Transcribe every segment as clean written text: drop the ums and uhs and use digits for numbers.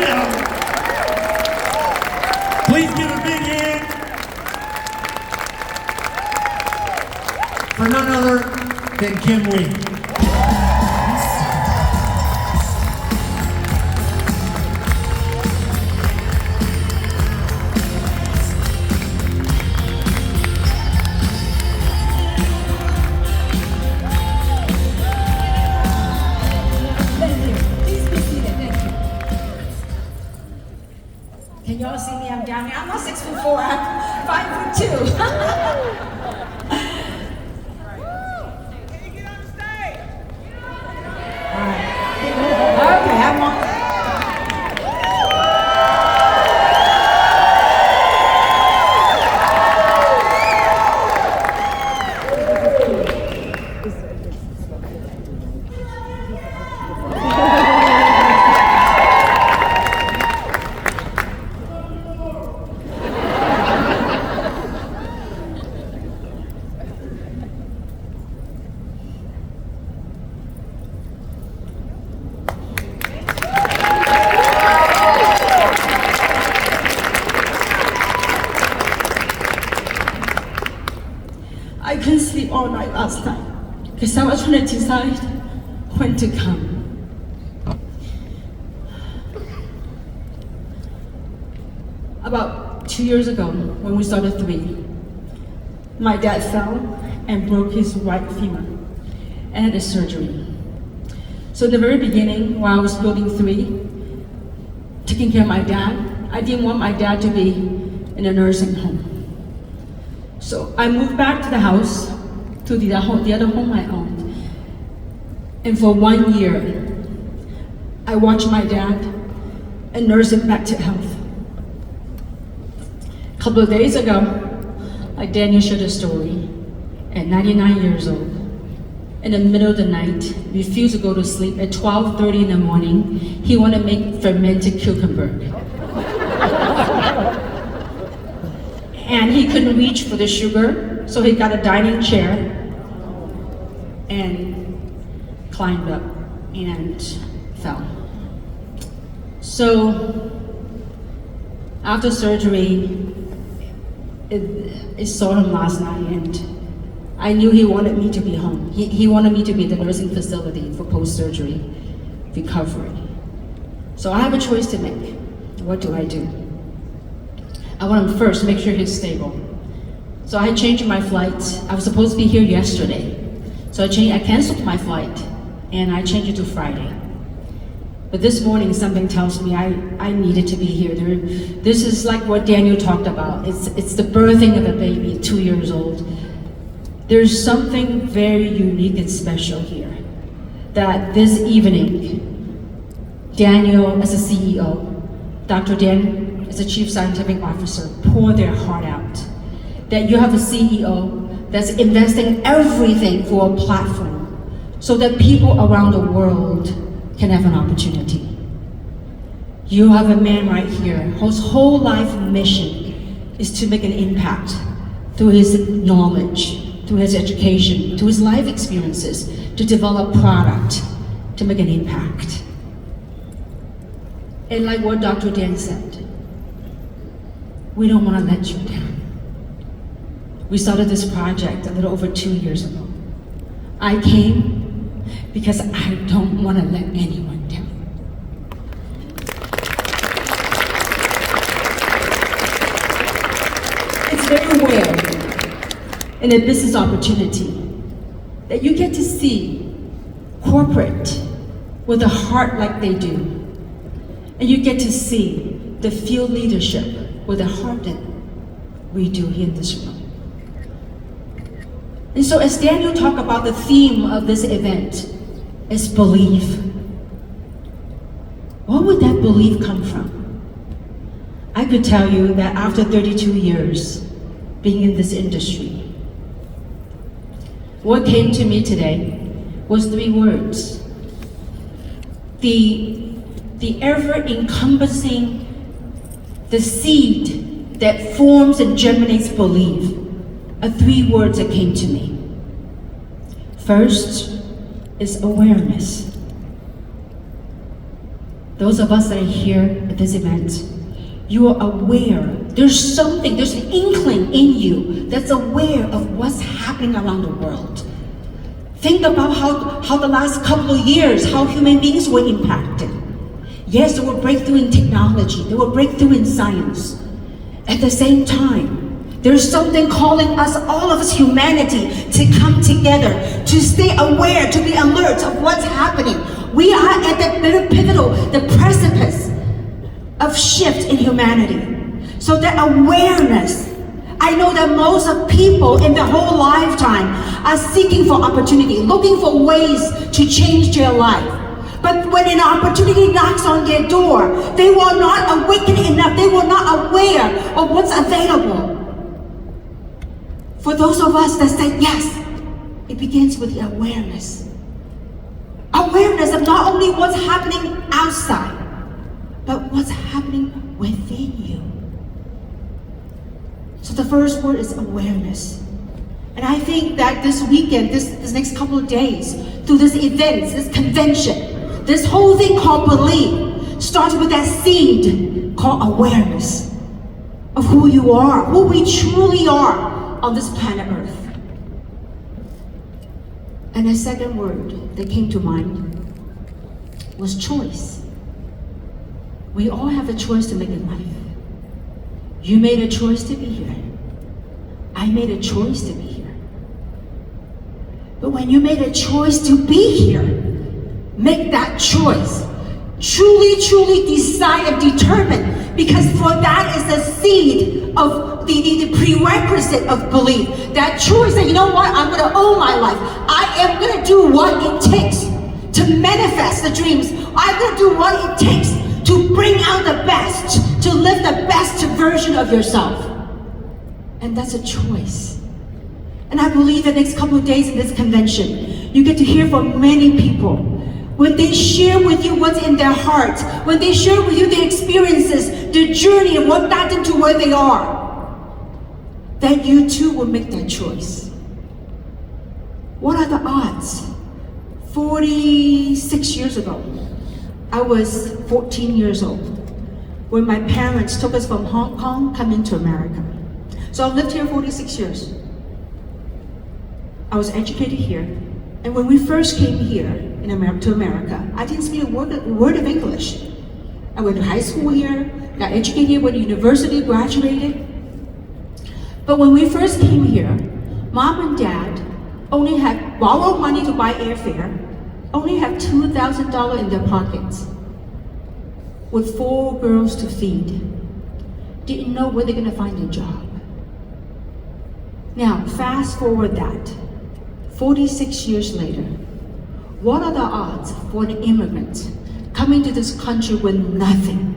Kim. Please give a big hand for none other than Kim Lee. Can y'all see me? I'm down here. I'm not 6'4", I'm 5'2". Can you get on stage? All right. Okay, I'm on. I couldn't sleep all night last night because I was trying to decide when to come. About 2 years ago, when we started 3, my dad fell and broke his right femur and had a surgery. So in the very beginning, while I was building 3, taking care of my dad, I didn't want my dad to be in a nursing home. So I moved back to the house, to the other home I owned. And for 1 year, I watched my dad and nursed him back to health. A couple of days ago, like Daniel shared a story, at 99 years old, in the middle of the night, refused to go to sleep. At 12:30 in the morning, he wanted to make fermented cucumber. And he couldn't reach for the sugar, so he got a dining chair and climbed up and fell. So after surgery, it saw him last night, and I knew he wanted me to be home. He wanted me to be at the nursing facility for post-surgery recovery. So I have a choice to make. What do I do? I want to first make sure he's stable. So I changed my flight. I was supposed to be here yesterday. So I canceled my flight and I changed it to Friday. But this morning something tells me I needed to be here. This is like what Daniel talked about. It's the birthing of a baby, 2 years old. There's something very unique and special here. That this evening, Daniel as a CEO, Dr. Dan as a Chief Scientific Officer, pour their heart out. That you have a CEO that's investing everything for a platform so that people around the world can have an opportunity. You have a man right here whose whole life mission is to make an impact through his knowledge, through his education, through his life experiences, to develop product, to make an impact. And like what Dr. Dan said, we don't want to let you down. We started this project a little over 2 years ago. I came because I don't want to let anyone down. It's very rare in a business opportunity that you get to see corporate with a heart like they do. And you get to see the field leadership with a heart that we do here in this room. And so as Daniel talked about, the theme of this event is belief. What would that belief come from? I could tell you that after 32 years being in this industry, what came to me today was 3 words. The ever-encompassing, the seed that forms and germinates belief, are 3 words that came to me. First is awareness. those of us that are here at this event, you are aware. There's an inkling in you that's aware of what's happening around the world. Think about how the last couple of years, how human beings were impacted. Yes, there were breakthrough in technology, there were breakthrough in science. At the same time, there's something calling us, all of us humanity, to come together, to stay aware, to be alert of what's happening. We are at the pivotal, the precipice of shift in humanity. So that awareness, I know that most of people in their whole lifetime are seeking for opportunity, looking for ways to change their life. But when an opportunity knocks on their door, they will not awaken enough, they were not aware of what's available. For those of us that say yes, it begins with the awareness. Awareness of not only what's happening outside, but what's happening within you. So the first word is awareness. And I think that this weekend, this next couple of days, through this event, this convention, this whole thing called belief, starts with that seed called awareness of who you are, who we truly are on this planet Earth. And the second word that came to mind was choice. We all have a choice to make in life. You made a choice to be here. I made a choice to be here. But when you made a choice to be here, make that choice. Truly decide and determine, because for that is the seed of the prerequisite of belief. That choice that, you know what, I'm gonna own my life. I am gonna do what it takes to manifest the dreams. I'm gonna do what it takes to bring out the best, to live the best version of yourself. And that's a choice. And I believe the next couple of days in this convention, you get to hear from many people. When they share with you what's in their hearts, when they share with you their experiences, their journey, and what got them to where they are, that you too will make that choice. What are the odds? 46 years ago, I was 14 years old when my parents took us from Hong Kong coming to America. So I've lived here 46 years. I was educated here. And when we first came here to America, I didn't speak a word of English. I went to high school here, got educated, went to university, graduated. But when we first came here, Mom and Dad only had borrowed money to buy airfare, only had $2,000 in their pockets, with 4 girls to feed. Didn't know where they're gonna find a job. Now, fast forward that, 46 years later, what are the odds for an immigrant coming to this country with nothing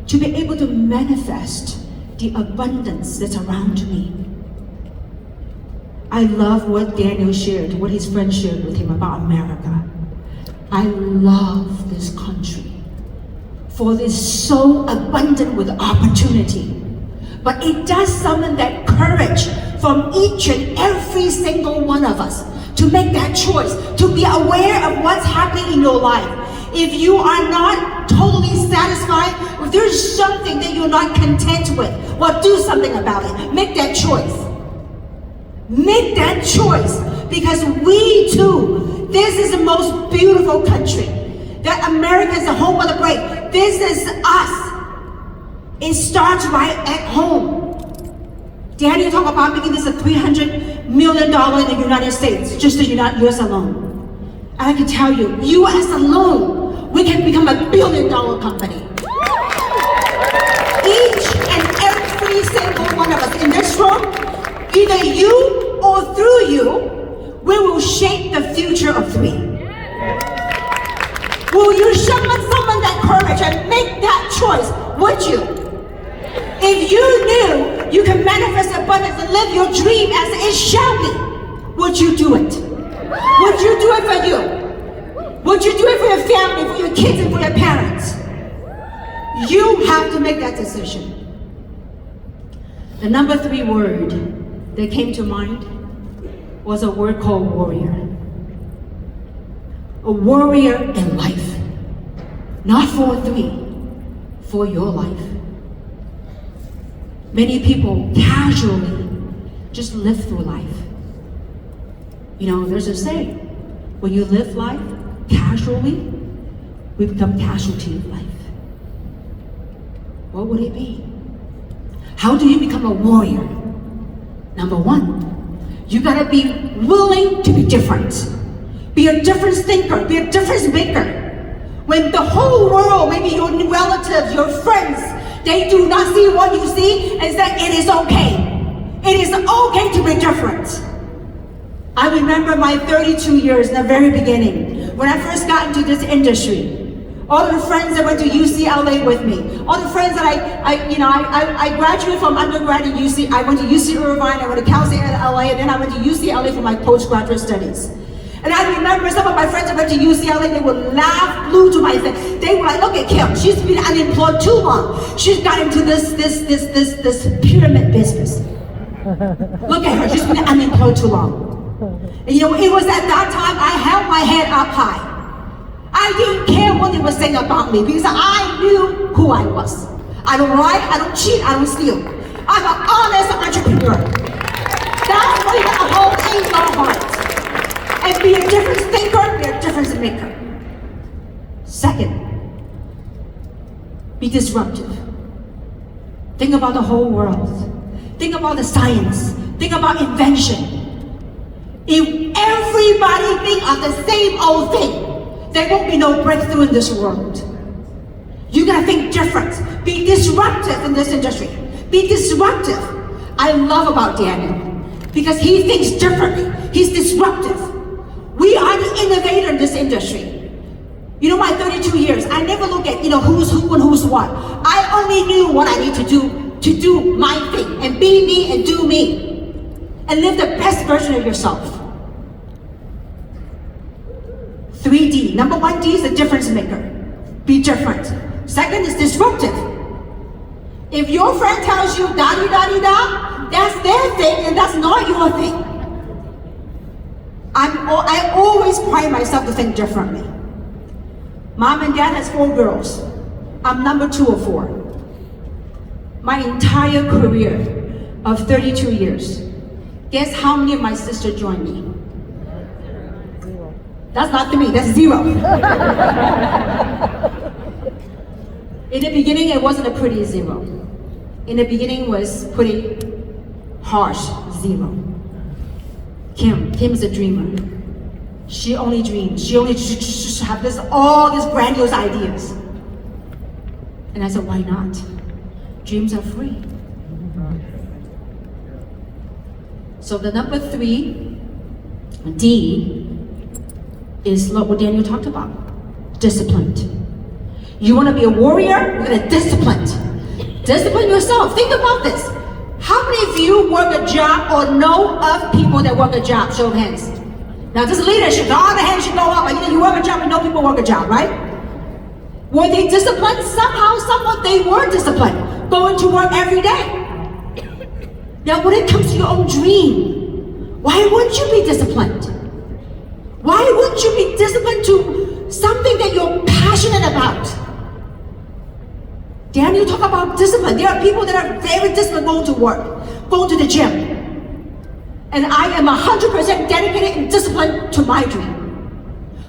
to be able to manifest the abundance that's around me? I love what Daniel shared, what his friend shared with him about America. I love this country, for it is so abundant with opportunity. But it does summon that courage from each and every single one of us to make that choice, to be aware of what's happening in your life. If you are not totally satisfied, if there's something that you're not content with, well, do something about it. Make that choice. Make that choice, because we too, this is the most beautiful country. That America is the home of the brave. This is us. It starts right at home. Daniel talked about making this a $300 million in the United States, just the US alone. And I can tell you, US alone, we can become $1 billion company. Each and every single one of us in this room, either you or through you, we will shape the future of 3. Will you summon that courage and make that choice? Would you? If you knew you can manifest abundance and live your dream as it shall be, would you do it? Would you do it for you? Would you do it for your family, for your kids, and for your parents? You have to make that decision. The number 3 word that came to mind was a word called warrior. A warrior in life. Not for 3, for your life. Many people casually just live through life. You know, there's a saying, when you live life casually, we become casualty of life. What would it be? How do you become a warrior? Number 1, you gotta be willing to be different. Be a difference thinker, be a difference maker. When the whole world, maybe your relatives, your friends, they do not see what you see, and say it is okay. It is okay to be different. I remember my 32 years in the very beginning, when I first got into this industry. All of the friends that went to UCLA with me, all the friends that I graduated from undergrad at UC, I went to UC Irvine, I went to Cal State LA, and then I went to UCLA for my postgraduate studies. And I remember some of my friends that went to UCLA, they would laugh blue to my face. They were like, look at Kim, she's been unemployed too long. She's got into this pyramid business. Look at her, she's been unemployed too long. And you know, it was at that time I held my head up high. I didn't care what they were saying about me because I knew who I was. I don't lie, I don't cheat, I don't steal. I'm an honest entrepreneur. That's what you gotta hold in your heart. And be a difference thinker, be a difference maker. Second, be disruptive. Think about the whole world. Think about the science. Think about invention. If everybody think of the same old thing, there won't be no breakthrough in this world. You gotta think different. Be disruptive in this industry. Be disruptive. I love about Daniel because he thinks differently. He's disruptive. We are the innovator in this industry. You know, my 32 years, I never look at, who's who and who's what. I only knew what I need to do my thing and be me and do me and live the best version of yourself. 3D. Number 1D is a difference maker. Be different. Second is disruptive. If your friend tells you da-di-da-di-da, that's their thing and that's not your thing. I always pride myself to think differently. Mom and dad has 4 girls. I'm number 2 of 4. My entire career of 32 years. Guess how many of my sisters joined me? That's not 3, that's 0. In the beginning, it wasn't a pretty 0. In the beginning, it was pretty harsh 0. Kim is a dreamer. She only dreams. She only have all these grandiose ideas. And I said, why not? Dreams are free. So the number 3, D, is what Daniel talked about. Disciplined. You want to be a warrior? You're going to discipline. Discipline yourself. Think about this. How many of you work a job or know of people that work a job? Show of hands. Now this is leadership. All the hands should go up. You work a job, you know people work a job, right? Were they disciplined? Somehow, somewhat they were disciplined. Going to work every day. Now when it comes to your own dream, why wouldn't you be disciplined? Why wouldn't you be disciplined to something that you're passionate about? Daniel talk about discipline. There are people that are very disciplined going to work, going to the gym. And I am 100% dedicated and disciplined to my dream.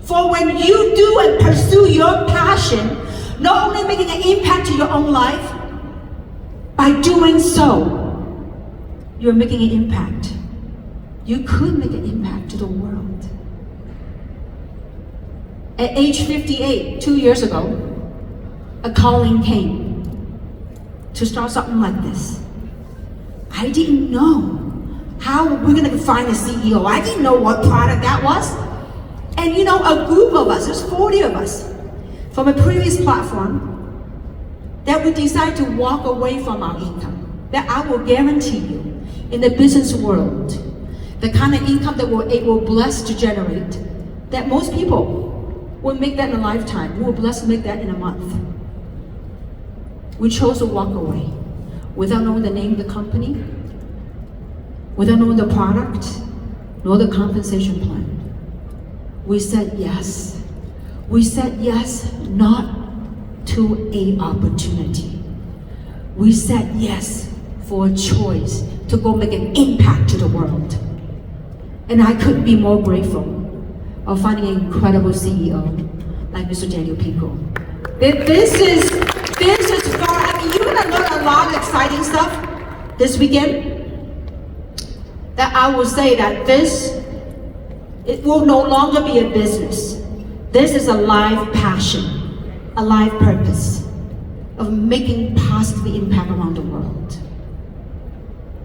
For when you do and pursue your passion, not only making an impact to your own life, by doing so, you're making an impact. You could make an impact to the world. At age 58, 2 years ago, a calling came to start something like this. I didn't know how we're gonna find a CEO. I didn't know what product that was. And a group of us, there's 40 of us, from a previous platform, that we decided to walk away from our income. That I will guarantee you, in the business world, the kind of income that we're able, blessed to generate, that most people will make that in a lifetime. We were blessed to make that in a month. We chose to walk away without knowing the name of the company, without knowing the product, nor the compensation plan. We said yes. We said yes, not to an opportunity. We said yes for a choice to go make an impact to the world. And I couldn't be more grateful of finding an incredible CEO like Mr. Daniel Pico. This is far, I mean, you're gonna learn a lot of exciting stuff this weekend. That I will say that it will no longer be a business. This is a live passion, a live purpose of making positive impact around the world.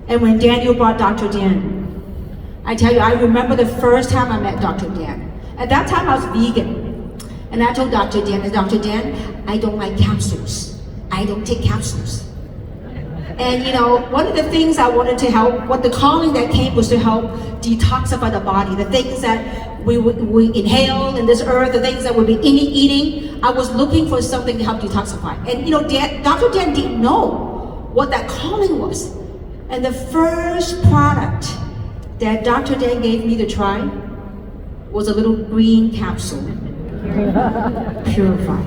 And when Daniel brought Dr. Dan, I tell you, I remember the first time I met Dr. Dan. At that time I was vegan. And I told Dr. Dan, I don't like capsules. I don't take capsules. And you know, one of the things I wanted to help, what the calling that came was to help detoxify the body. The things that we inhale in this earth, the things that we've been eating, I was looking for something to help detoxify. And you know, Dr. Dan didn't know what that calling was. And the first product that Dr. Dan gave me to try was a little green capsule, Purify.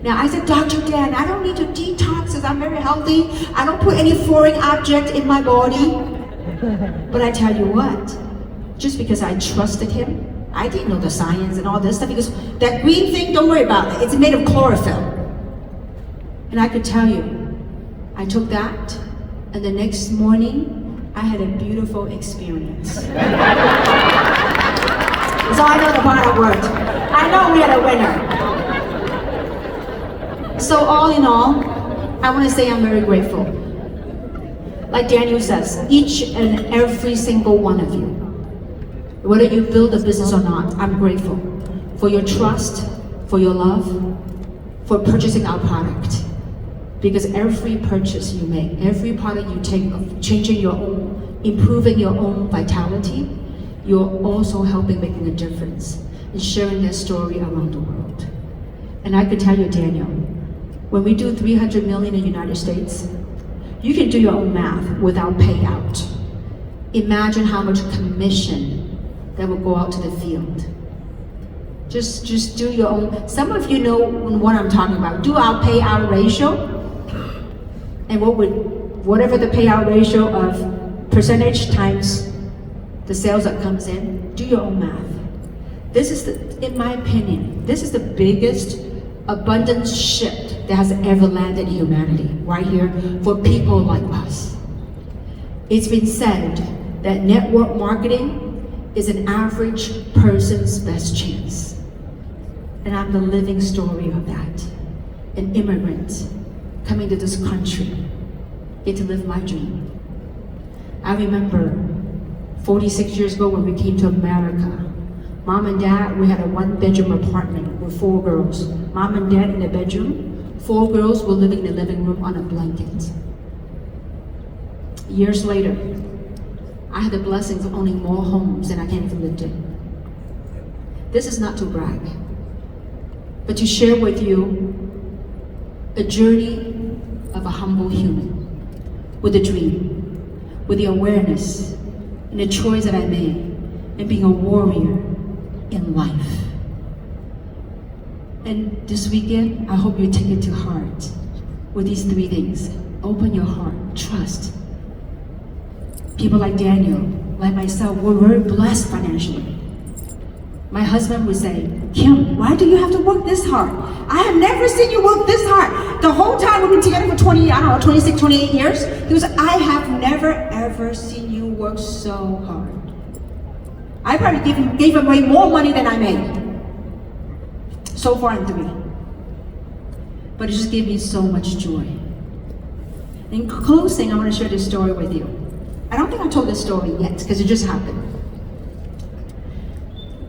Now I said, Dr. Dan, I don't need to detox because I'm very healthy. I don't put any foreign object in my body. But I tell you what, just because I trusted him, I didn't know the science and all this stuff, because that green thing, don't worry about it. It's made of chlorophyll. And I could tell you, I took that, and the next morning, I had a beautiful experience. So I know the product worked. I know we had a winner. So all in all, I want to say I'm very grateful. Like Daniel says, each and every single one of you, whether you build a business or not, I'm grateful for your trust, for your love, for purchasing our product. Because every purchase you make, every product you take of changing your own, improving your own vitality, you're also helping making a difference and sharing that story around the world. And I could tell you, Daniel, when we do 300 million in the United States, you can do your own math without payout. Imagine how much commission that will go out to the field. Just do your own. Some of you know what I'm talking about. Do our payout ratio, and whatever the payout ratio of percentage times the sales that comes in, do your own math. This is in my opinion, this is the biggest abundance shift that has ever landed in humanity, right here, for people like us. It's been said that network marketing is an average person's best chance. And I'm the living story of that. An immigrant coming to this country, get to live my dream. I remember 46 years ago when we came to America, Mom and Dad, we had a one-bedroom apartment with 4 girls. Mom and Dad in the bedroom, 4 girls were living in the living room on a blanket. Years later, I had the blessings of owning more homes than I can even lived in. This is not to brag, but to share with you a journey of a humble human with a dream, with the awareness and the choice that I made in being a warrior in life. And this weekend, I hope you take it to heart with these 3 things. Open your heart, trust. People like Daniel, like myself, we're very blessed financially. My husband would say, Kim, why do you have to work this hard? I have never seen you work this hard. The whole time we've been together for 26, 28 years, he was, I have never ever seen you work so hard. I probably gave him away more money than I made. So far in 3. But it just gave me so much joy. In closing, I want to share this story with you. I don't think I told this story yet, because it just happened.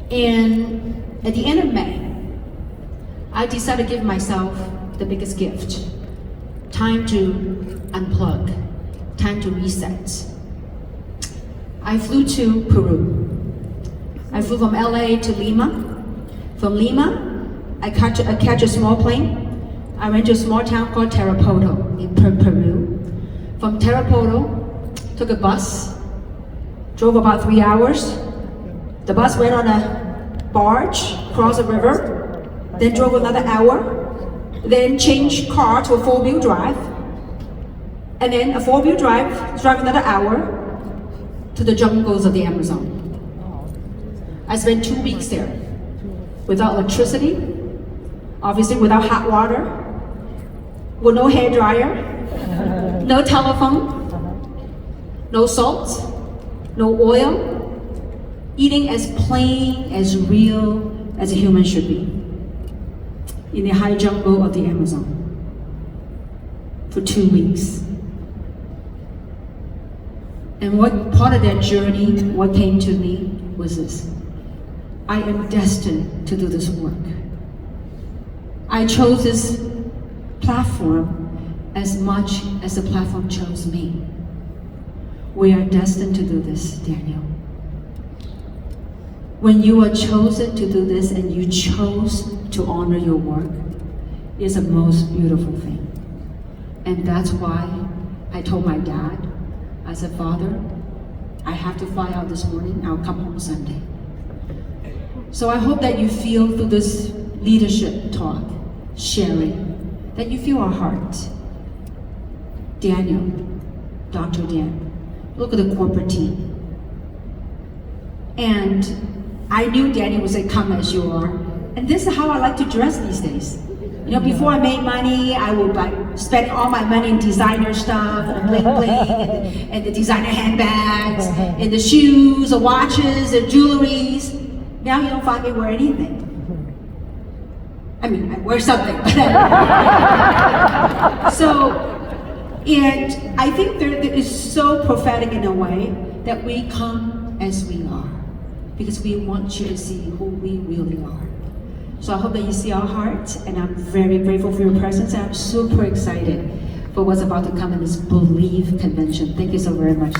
And at the end of May, I decided to give myself the biggest gift. Time to unplug, time to reset. I flew to Peru. I flew from LA to Lima. From Lima, I catch a small plane. I went to a small town called Tarapoto in Peru. From Tarapoto, took a bus, drove about 3 hours. The bus went on a barge, crossed a river, then drove another hour, then change car to a 4-wheel drive, and then a 4-wheel drive, drive another hour to the jungles of the Amazon. I spent 2 weeks there without electricity, obviously without hot water, with no hair dryer, no telephone, no salt, no oil, eating as plain, as real as a human should be, in the high jungle of the Amazon for 2 weeks. And what part of that journey, what came to me was this: I am destined to do this work. I chose this platform as much as the platform chose me. We are destined to do this, Daniel. When you are chosen to do this and you chose to honor your work, it's the most beautiful thing. And that's why I told my dad, I said, Father, I have to fly out this morning, I'll come home Sunday. So I hope that you feel through this leadership talk, sharing, that you feel our heart. Daniel, Dr. Dan, look at the corporate team. And I knew Daniel would say, come as you are. And this is how I like to dress these days. You know, before I made money, I would spend all my money in designer stuff, and bling bling, and the designer handbags, and the shoes, the watches, the jewelries. Now you don't find me wear anything. I mean, I wear something, but so, and I think that it is so prophetic in a way that we come as we are, because we want you to see who we really are. So I hope that you see our heart, and I'm very grateful for your presence, and I'm super excited for what's about to come in this Believe Convention. Thank you so very much.